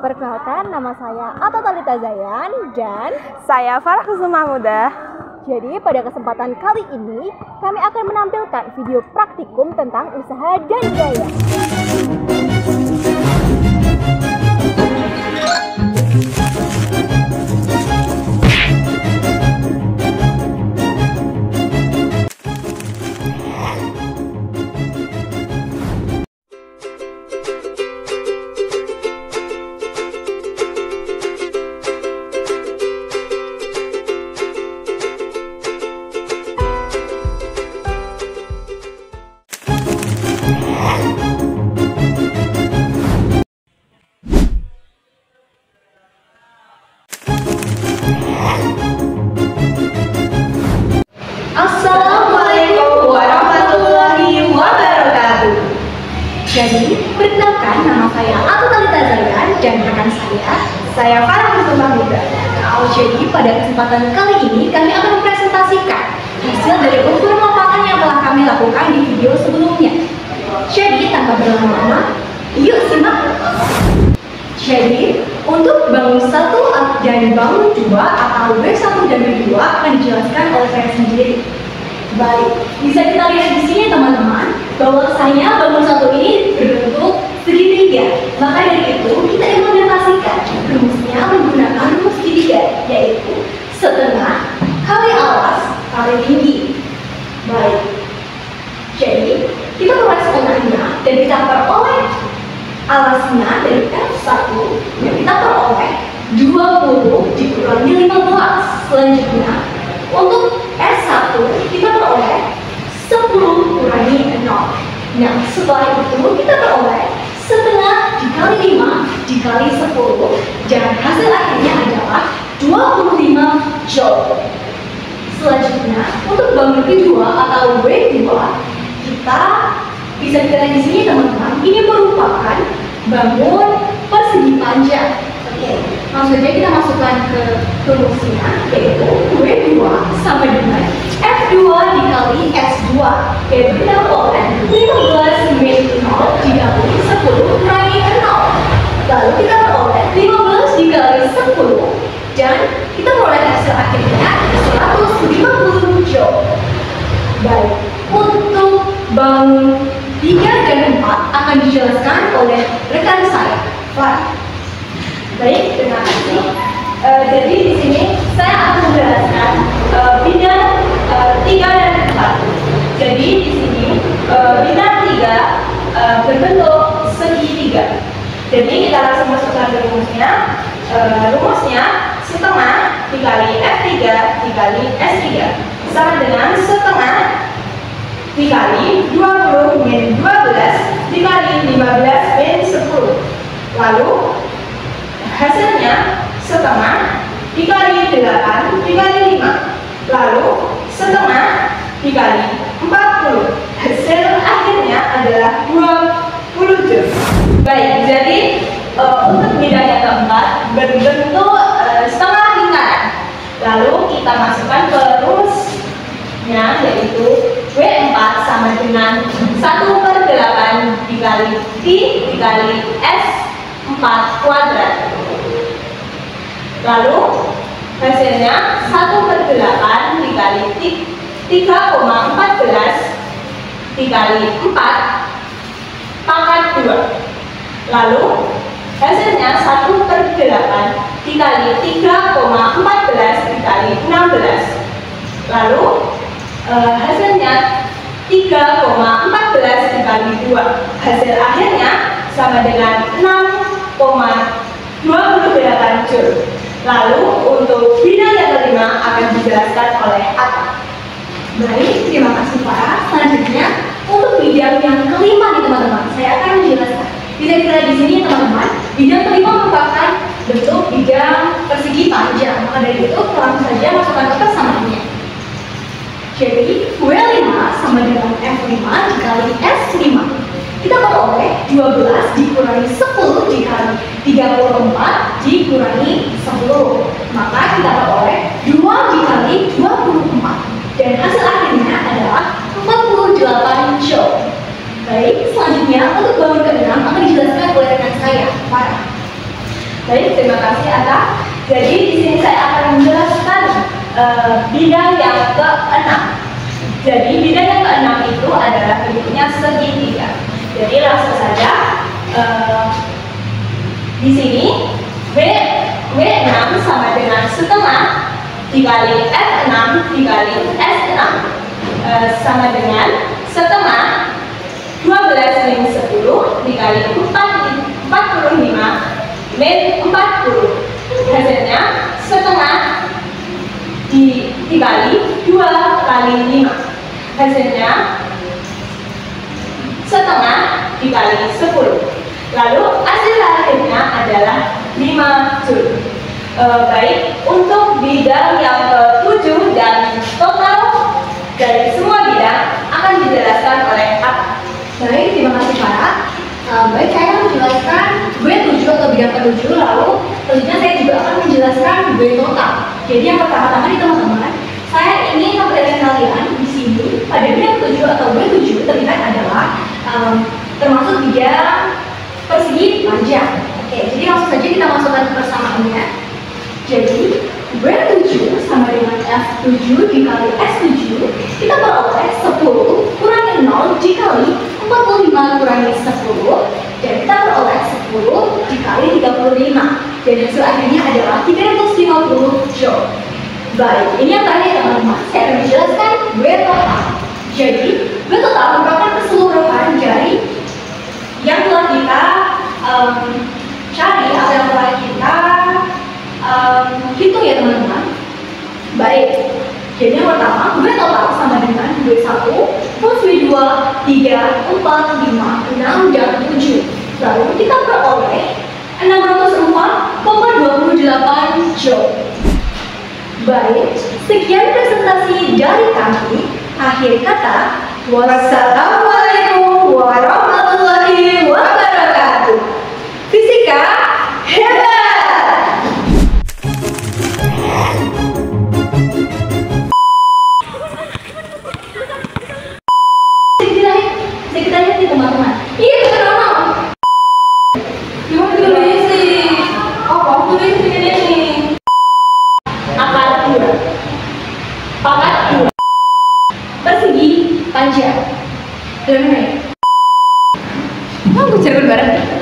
Perkenalkan, nama saya Atta Talita Zayan dan saya Farah Kusuma Muda. Jadi pada kesempatan kali ini kami akan menampilkan video praktikum tentang usaha dan gaya. Assalamualaikum warahmatullahi wabarakatuh. Jadi, perkenalkan, nama saya Atta Talita Zayan dan rekan saya Farah Kusuma Muda. Jadi, pada kesempatan kali ini kami akan mempresentasikan hasil dari ukuran lapangan yang telah kami lakukan di video sebelumnya. Jadi, tanpa berlama-lama, yuk simak. Jadi, untuk bangun 1 dan bangun 2 atau B1 dan B2 akan dijelaskan oleh saya sendiri. Baik, bisa kita lihat di sini teman-teman, bahwasanya bangun 1 ini berbentuk segitiga. Maka dari itu, kita implementasikan rumusnya menggunakan rumus segitiga, yaitu setengah kali alas kali tinggi. Baik, jadi kita peroleh setengahnya dan kita peroleh alasnya dari F1 yang kita peroleh 20 dikurangi 15. Selanjutnya untuk S1 kita peroleh 10 kurangi 0. Nah, setelah itu kita peroleh setengah dikali 5 dikali 10 dan hasil akhirnya adalah 25 joule. Selanjutnya untuk bangun kedua atau W2 kita bisa dilihat di sini teman-teman, ini merupakan bangun persegi panjang. Oke, maksudnya kita masukkan ke rumusnya, yaitu W2 sama dengan F2 dikali S2, yaitu kita peroleh 15 min 0 dikali 10 kurangi 0. Lalu kita peroleh 15 dikali 10 dan kita peroleh hasil akhirnya 150 joule. Baik, untuk bangun 3 dan 4 akan dijelaskan oleh rekan saya, Farah. Baik, terima kasih. Jadi di sini saya akan menjelaskan bidang 3 dan 4. Jadi di sini bidang 3 berbentuk segitiga. Jadi kita langsung masukkan ke rumusnya. Rumusnya setengah dikali F3 dikali S3 sama dengan setengah dikali 20 min 12 dikali 15 min 10. Lalu hasilnya setengah dikali 8 dikali 5. Lalu setengah dikali 40. Hasil akhirnya adalah 20 joule. Baik, jadi untuk bidang yang keempat berbentuk setengah lingkaran. Lalu kita masukkan ke rumusnya, yaitu W4 sama dengan 1/8 dikali T dikali S4 kuadrat. Lalu hasilnya 1/8 dikali 3,14 dikali 4 pangkat 2. Lalu hasilnya 1/8 dikali 3,14 dikali 16. Lalu hasilnya 3,14 dikali 2. Hasil akhirnya sama dengan 6,28 joule. Lalu untuk bidang yang kelima akan dijelaskan oleh Atta. Baik, terima kasih Farah. Selanjutnya untuk bidang yang kelima nih teman-teman, saya akan menjelaskan. Bisa dilihat di sini teman-teman, bidang kelima merupakan bentuk bidang persegi panjang. Maka dari itu langsung saja masukkan ke persamaannya. Jadi W5 sama dengan F5 dikali S5. Kita peroleh 12 dikurangi 10 dikali 34 dikurangi 10. Maka kita peroleh 2 dikali 24. Dan hasil akhirnya adalah 48 joule. Baik, selanjutnya untuk bangun ke-6 akan dijelaskan oleh rekan saya, Farah. terima kasih atas. Jadi di sini saya akan menjelaskan bidang yang keenam. Jadi bidang yang keenam itu adalah bentuknya segitiga. Jadi langsung saja di sini W6 sama dengan setengah dikali F6 dikali S6 sama dengan setengah 12 min 10 dikali 45 min 40. Hasilnya setengah dikali 2 kali 5. Hasilnya setengah dikali 10. Lalu hasil akhirnya adalah 5 Joule. Baik, untuk bidang yang ke-7 dan total dari semua bidang akan dijelaskan oleh Atta. Baik, terima kasih Farah. Baik, saya akan menjelaskan W7 atau bidang ke-7, lalu selanjutnya saya juga akan menjelaskan W total. Jadi yang pertama-tama nih teman-teman, saya ingin memperlihatkan kalian di sini pada bidang ke-7 atau W7 terlihat adalah termasuk bidang persegi panjang. Oke, jadi langsung saja kita masukkan persamaannya. Jadi W7 sama dengan F7 dikali S7, kita peroleh 10 kurangi 0 dikali 45 kurangi 10, dan kita peroleh 10 dikali 35, dan hasil akhirnya adalah 350 Joule. Baik, ini yang terakhir teman-teman, saya akan menjelaskan W total. Jadi W total merupakan keseluruhan dari yang telah kita cari atau yang telah kita hitung ya teman-teman. Baik, jadi yang pertama W total sama dengan W1 plus W2, 3, 4, 5, 6, dan 7. Lalu kita peroleh 604,28 Joule. Baik, sekian presentasi dari kami. Akhir kata, wassalamualaikum warahmatullahi wabarakatuh. Fisika hebat! Kita lihat nih teman-teman. Iya benar. Gimana tulis sih? Oh, tulis ini nih. Akar 2, pangkat 2, persegi panjang. Mau cerita bareng?